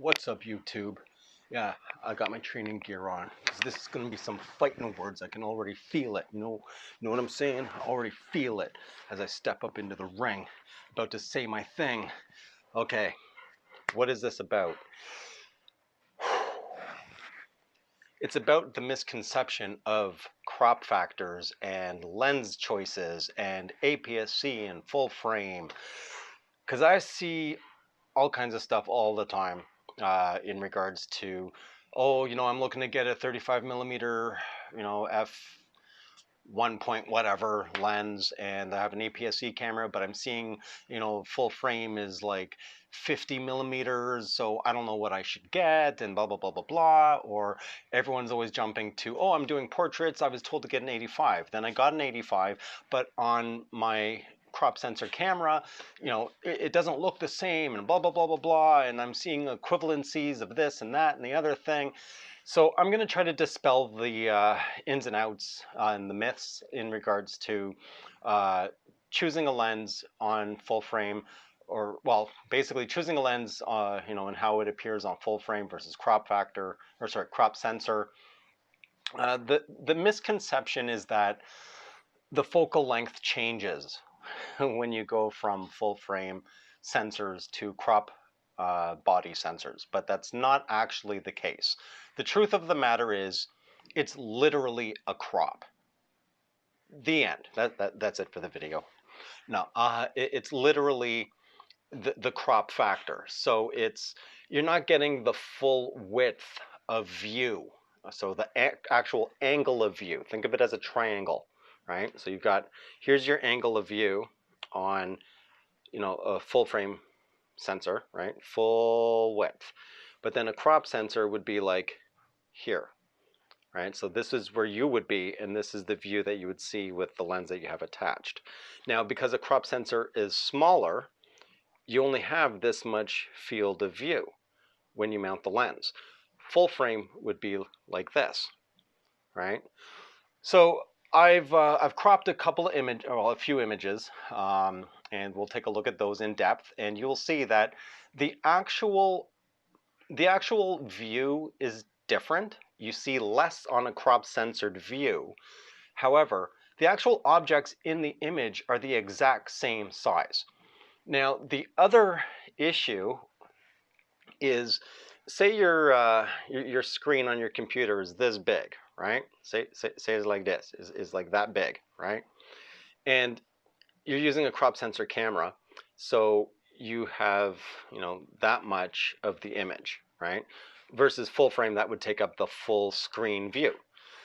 What's up, YouTube? Yeah, I got my training gear on because this is gonna be some fighting words. I can already feel it. You know what I'm saying? I already feel it as I step up into the ring, about to say my thing. Okay, what is this about? It's about the misconception of crop factors and lens choices and APS-C and full frame. Because I see all kinds of stuff all the time in regards to, oh, I'm looking to get a 35 millimeter, f 1 point whatever lens, and I have an APS-C camera, but I'm seeing, full frame is like 50 millimeters, so I don't know what I should get, and blah blah blah blah blah. Or everyone's always jumping to, oh, I'm doing portraits, I was told to get an 85, then I got an 85, but on my crop sensor camera, it doesn't look the same, and blah blah blah blah blah, and I'm seeing equivalencies of this and that and the other thing. So I'm going to try to dispel the ins and outs and the myths in regards to choosing a lens on full frame, or well, basically choosing a lens, and how it appears on full frame versus crop factor, or sorry, crop sensor. The misconception is that the focal length changes when you go from full frame sensors to crop body sensors, but that's not actually the case. The truth of the matter is it's literally a crop. The end. That's it for the video. No, it's literally the crop factor. So you're not getting the full width of view. So the actual angle of view. Think of it as a triangle, right? So here's your angle of view on, a full frame sensor, right? Full width. But then a crop sensor would be like here, right? So this is where you would be, and this is the view that you would see with the lens that you have attached. Now, because a crop sensor is smaller, you only have this much field of view when you mount the lens. Full frame would be like this, right? So I've cropped a few images, and we'll take a look at those in depth, and you'll see that the actual view is different. You see less on a crop censored view. However, the actual objects in the image are the exact same size. Now, the other issue is, say your screen on your computer is this big, right? Say it's like this, is like that big, right? And you're using a crop sensor camera, so you have, that much of the image, right? Versus full frame, that would take up the full screen view.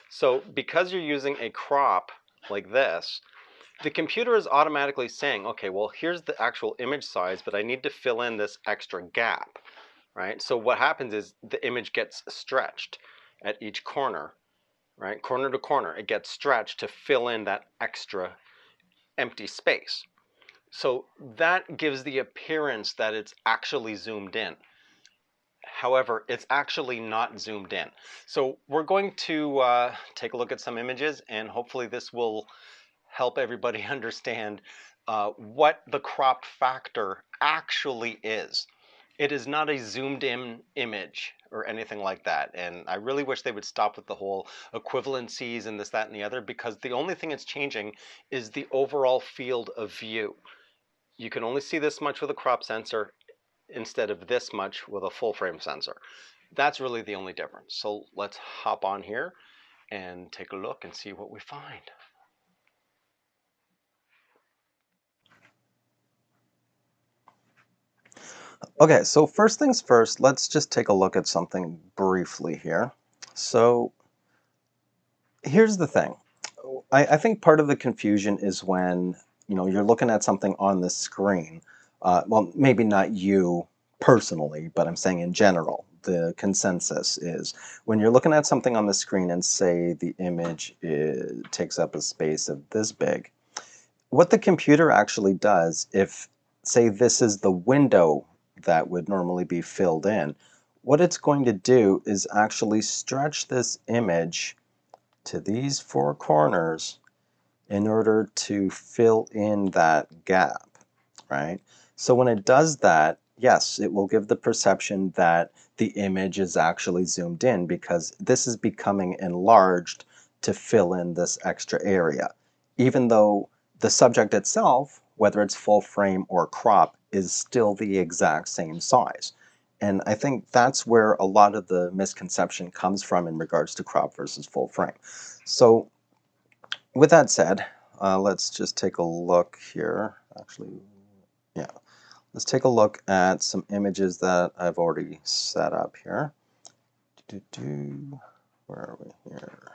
So because you're using a crop like this, the computer is automatically saying, okay, well, here's the actual image size, but I need to fill in this extra gap, right? So what happens is the image gets stretched at each corner, right? Corner to corner, it gets stretched to fill in that extra empty space. So that gives the appearance that it's actually zoomed in. However, it's actually not zoomed in. So we're going to take a look at some images, and hopefully this will help everybody understand what the crop factor actually is. It is not a zoomed in image or anything like that. And I really wish they would stop with the whole equivalencies and this, that, and the other, because the only thing it's changing is the overall field of view. You can only see this much with a crop sensor instead of this much with a full frame sensor. That's really the only difference. So let's hop on here and take a look and see what we find. Okay, so first things first, let's just take a look at something briefly here. So here's the thing. I think part of the confusion is when you're looking at something on the screen. Well, maybe not you personally, but I'm saying in general, the consensus is when you're looking at something on the screen and say the image takes up a space of this big, what the computer actually does, if say this is the window that would normally be filled in, what it's going to do is actually stretch this image to these four corners in order to fill in that gap, right? So when it does that, yes, it will give the perception that the image is actually zoomed in because this is becoming enlarged to fill in this extra area, even though the subject itself, whether it's full frame or crop, is still the exact same size. And I think that's where a lot of the misconception comes from in regards to crop versus full frame. So with that said, let's just take a look here. Actually, yeah, let's take a look at some images that I've already set up here. Where are we here?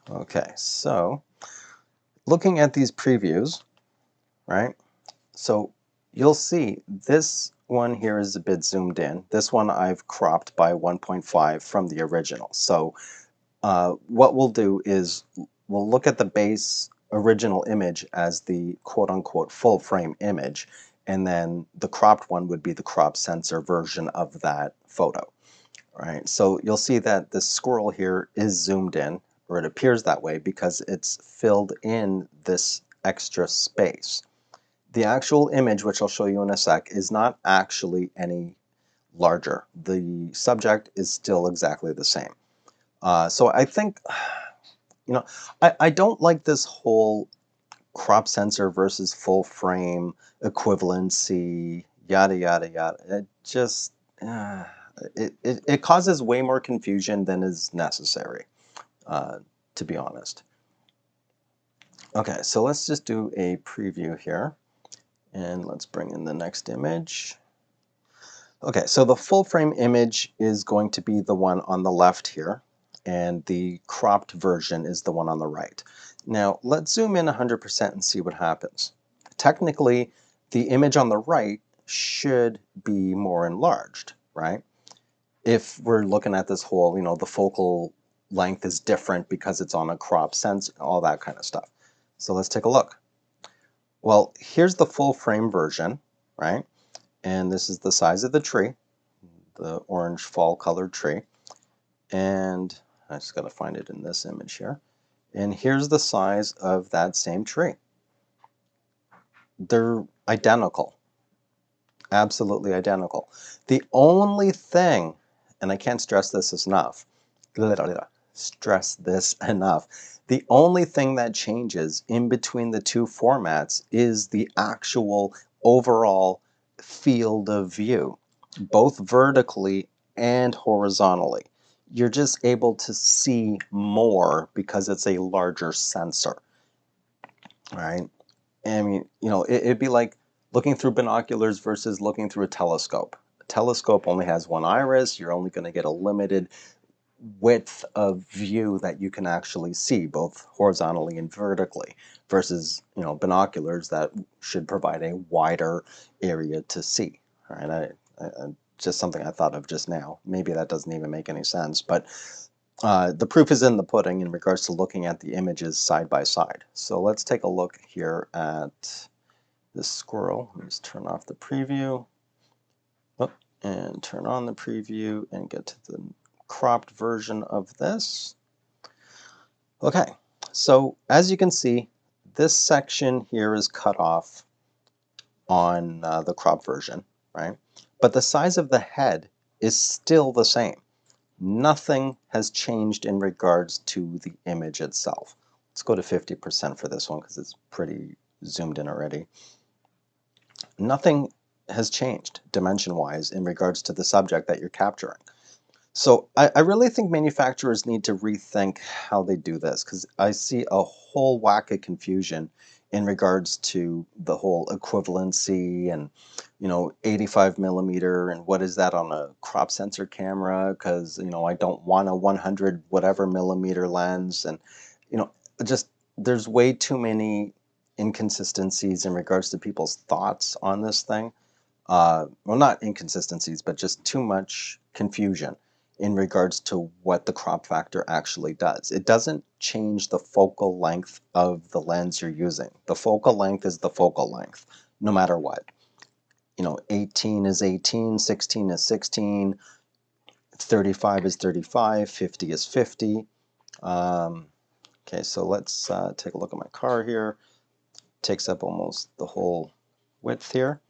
Okay, so looking at these previews, right? So you'll see this one here is a bit zoomed in. This one I've cropped by 1.5 from the original. So what we'll do is we'll look at the base original image as the quote-unquote full frame image, and then the cropped one would be the crop sensor version of that photo. Right? So you'll see that this squirrel here is zoomed in, or it appears that way because it's filled in this extra space. The actual image, which I'll show you in a sec, is not actually any larger. The subject is still exactly the same. So I think, I don't like this whole crop sensor versus full frame equivalency, yada, yada, yada. It just, it causes way more confusion than is necessary, to be honest. Okay, so let's just do a preview here. And let's bring in the next image. Okay, so the full frame image is going to be the one on the left here, and the cropped version is the one on the right. Now, let's zoom in 100% and see what happens. Technically, the image on the right should be more enlarged, right? If we're looking at this whole, the focal length is different because it's on a crop sensor, all that kind of stuff. So let's take a look. Well, here's the full frame version, right? And this is the size of the tree, the orange fall colored tree. And I just got to find it in this image here. And here's the size of that same tree. They're identical, absolutely identical. The only thing, and I can't stress this enough, the only thing that changes in between the two formats is the actual overall field of view, both vertically and horizontally. You're just able to see more because it's a larger sensor, right? I mean, it'd be like looking through binoculars versus looking through a telescope. A telescope only has one iris. You're only going to get a limited width of view that you can actually see, both horizontally and vertically, versus binoculars that should provide a wider area to see. All right, just something I thought of just now. Maybe that doesn't even make any sense, but the proof is in the pudding in regards to looking at the images side by side. So let's take a look here at this squirrel. Let me just turn off the preview. Oh, and turn on the preview and get to the cropped version of this. Okay, so as you can see, this section here is cut off on the crop version, right? But the size of the head is still the same. Nothing has changed in regards to the image itself. Let's go to 50% for this one because it's pretty zoomed in already. Nothing has changed dimension-wise in regards to the subject that you're capturing. So I really think manufacturers need to rethink how they do this, because I see a whole whack of confusion in regards to the whole equivalency and 85 millimeter and what is that on a crop sensor camera, because I don't want a 100 whatever millimeter lens, and just there's way too many inconsistencies in regards to people's thoughts on this thing. Well, not inconsistencies, but just too much confusion in regards to what the crop factor actually does. It doesn't change the focal length of the lens you're using. The focal length is the focal length, no matter what. 18 is 18, 16 is 16, 35 is 35, 50 is 50. Okay, so let's take a look at my car here. Takes up almost the whole width here.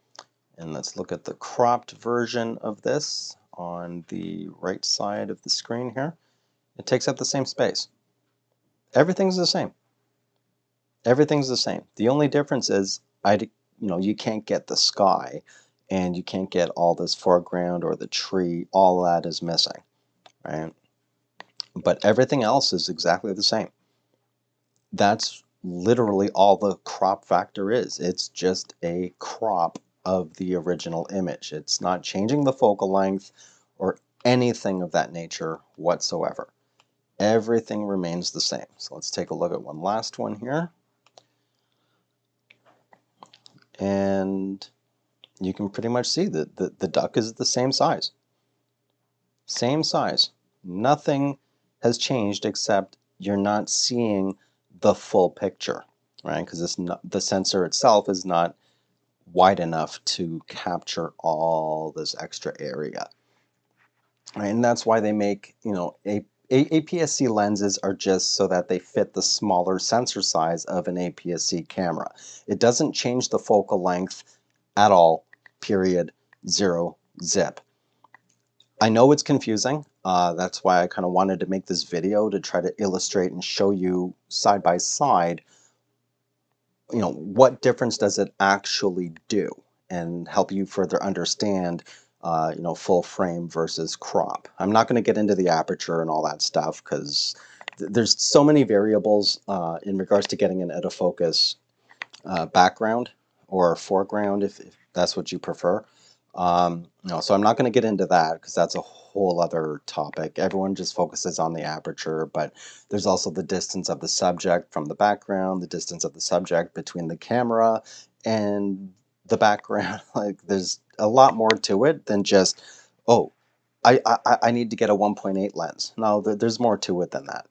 And let's look at the cropped version of this on the right side of the screen here. It takes up the same space. Everything's the same. Everything's the same. The only difference is you can't get the sky and you can't get all this foreground or the tree. All that is missing, right? But everything else is exactly the same. That's literally all the crop factor is. It's just a crop of the original image. It's not changing the focal length or anything of that nature whatsoever. Everything remains the same. So let's take a look at one last one here. And you can pretty much see that the duck is the same size. Same size. Nothing has changed except you're not seeing the full picture, right? Because the sensor itself is not wide enough to capture all this extra area. Right? And that's why they make, APS-C lenses are just so that they fit the smaller sensor size of an APS-C camera. It doesn't change the focal length at all, period, zero, zip. I know it's confusing. That's why I kind of wanted to make this video to try to illustrate and show you side by side, what difference does it actually do and help you further understand, full frame versus crop. I'm not going to get into the aperture and all that stuff because there's so many variables in regards to getting an out of focus background or foreground if that's what you prefer. So I'm not going to get into that because that's a whole other topic. Everyone just focuses on the aperture, but there's also the distance of the subject from the background, the distance of the subject between the camera and the background. Like there's a lot more to it than just, oh, I need to get a 1.8 lens. No, there's more to it than that.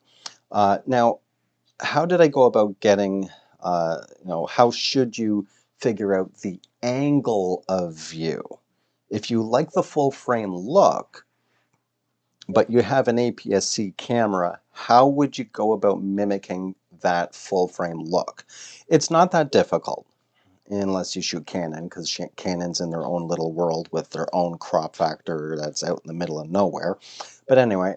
Now, how did I go about getting, how should you figure out the angle of view? If you like the full frame look, but you have an APS-C camera, how would you go about mimicking that full frame look? It's not that difficult unless you shoot Canon, because Canon's in their own little world with their own crop factor that's out in the middle of nowhere. But anyway,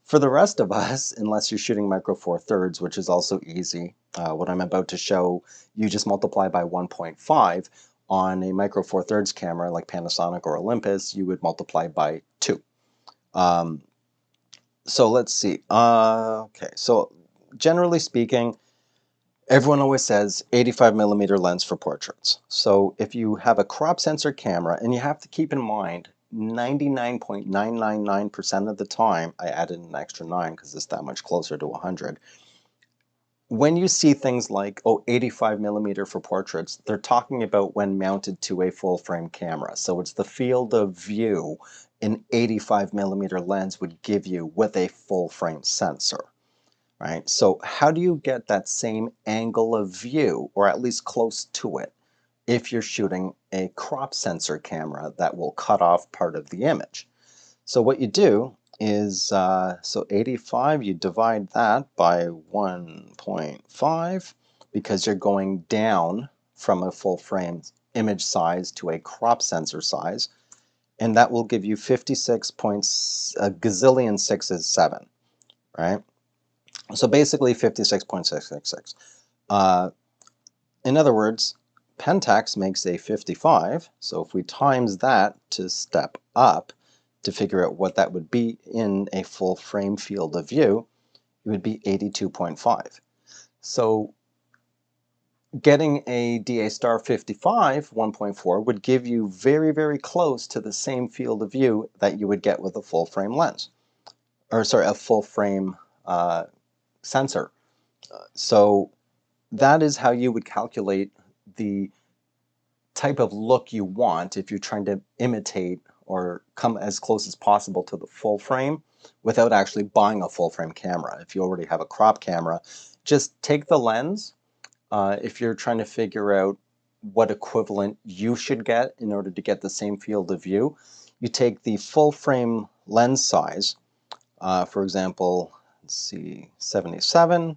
for the rest of us, unless you're shooting Micro Four Thirds, which is also easy, what I'm about to show, you just multiply by 1.5. On a Micro Four Thirds camera like Panasonic or Olympus, you would multiply by 2. So let's see. Okay, so generally speaking, everyone always says 85mm lens for portraits. So if you have a crop sensor camera, and you have to keep in mind, 99.999% of the time, I added an extra 9 because it's that much closer to 100. When you see things like, 85mm for portraits, they're talking about when mounted to a full frame camera. So it's the field of view an 85mm lens would give you with a full frame sensor. Right? So how do you get that same angle of view, or at least close to it, if you're shooting a crop sensor camera that will cut off part of the image? So what you do is, so 85, you divide that by 1.5 because you're going down from a full frame image size to a crop sensor size, and that will give you 56 points, a gazillion 6 is 7, right? So basically 56.666. In other words, Pentax makes a 55, so if we times that to step up to figure out what that would be in a full frame field of view, it would be 82.5. So getting a DA star 55 1.4 would give you very, very close to the same field of view that you would get with a full frame lens, or sorry, a full frame sensor. So that is how you would calculate the type of look you want if you're trying to imitate or come as close as possible to the full frame without actually buying a full frame camera. If you already have a crop camera, just take the lens. If you're trying to figure out what equivalent you should get in order to get the same field of view, you take the full frame lens size. For example, let's see, 77.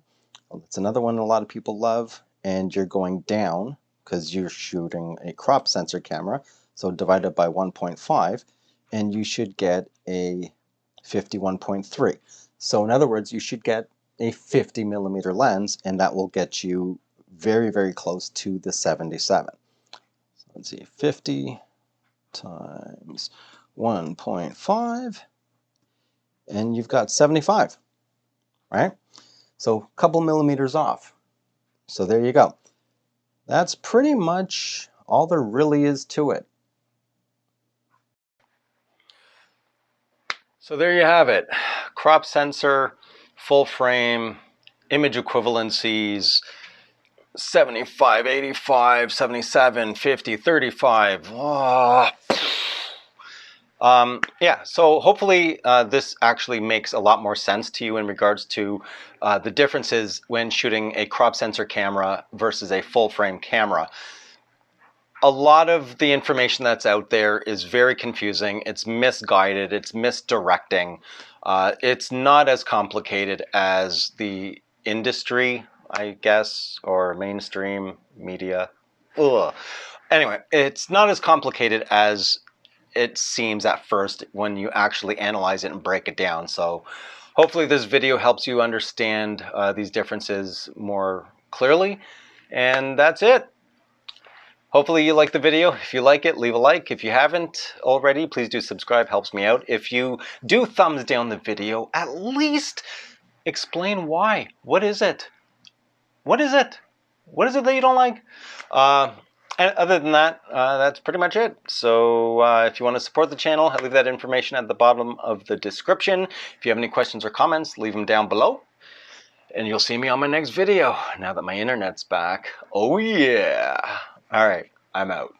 That's another one a lot of people love. And you're going down because you're shooting a crop sensor camera. So divide it by 1.5 and you should get a 51.3. So in other words, you should get a 50 millimeter lens, and that will get you very, very close to the 77. So let's see, 50 times 1.5, and you've got 75, right? So a couple millimeters off. So there you go. That's pretty much all there really is to it. So there you have it. Crop sensor, full frame, image equivalencies, 75, 85, 77, 50, 35. Oh. Yeah, so hopefully this actually makes a lot more sense to you in regards to the differences when shooting a crop sensor camera versus a full frame camera. A lot of the information that's out there is very confusing. It's misguided. It's misdirecting. It's not as complicated as the industry, I guess, or mainstream media. Ugh. Anyway, it's not as complicated as it seems at first when you actually analyze it and break it down. So hopefully this video helps you understand these differences more clearly. And that's it. Hopefully you like the video. If you like it, leave a like. If you haven't already, please do subscribe. Helps me out. If you do thumbs down the video, at least explain why. What is it? What is it? What is it that you don't like? And other than that, that's pretty much it. So if you want to support the channel, I'll leave that information at the bottom of the description. If you have any questions or comments, leave them down below. And you'll see me on my next video, now that my internet's back. Oh yeah. All right, I'm out.